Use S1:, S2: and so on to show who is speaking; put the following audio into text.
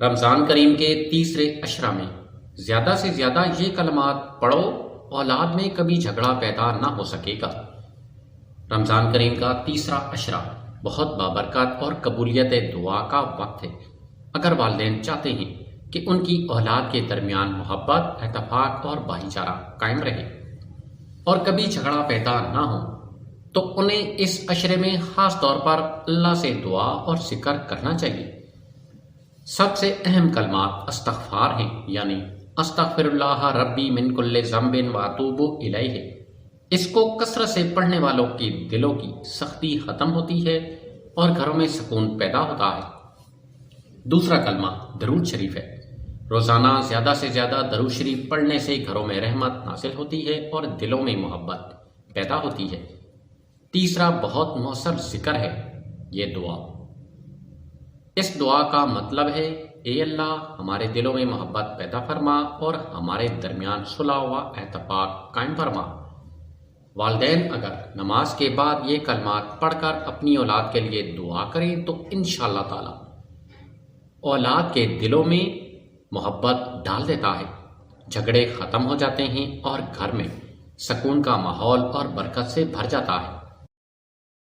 S1: رمضان کریم کے تیسرے عشرہ میں زیادہ سے زیادہ یہ کلمات پڑھو، اولاد میں کبھی جھگڑا پیدا نہ ہو سکے گا۔ رمضان کریم کا تیسرا عشرہ بہت بابرکت اور قبولیت دعا کا وقت ہے۔ اگر والدین چاہتے ہیں کہ ان کی اولاد کے درمیان محبت، اتفاق اور بھائی چارہ قائم رہے اور کبھی جھگڑا پیدا نہ ہو، تو انہیں اس عشرے میں خاص طور پر اللہ سے دعا اور ذکر کرنا چاہیے۔ سب سے اہم کلمات استغفار ہیں، یعنی استغفر اللہ ربی من کل ذنب واتوب الیہ۔ اس کو کثرت سے پڑھنے والوں کے دلوں کی سختی ختم ہوتی ہے اور گھروں میں سکون پیدا ہوتا ہے۔ دوسرا کلمہ درود شریف ہے۔ روزانہ زیادہ سے زیادہ درود شریف پڑھنے سے گھروں میں رحمت نازل ہوتی ہے اور دلوں میں محبت پیدا ہوتی ہے۔ تیسرا بہت مؤثر ذکر ہے، یہ دعا۔ اس دعا کا مطلب ہے، اے اللہ ہمارے دلوں میں محبت پیدا فرما اور ہمارے درمیان صلح و اتفاق قائم فرما۔ والدین اگر نماز کے بعد یہ کلمات پڑھ کر اپنی اولاد کے لیے دعا کریں تو انشاءاللہ تعالی اولاد کے دلوں میں محبت ڈال دیتا ہے، جھگڑے ختم ہو جاتے ہیں اور گھر میں سکون کا ماحول اور برکت سے بھر جاتا ہے۔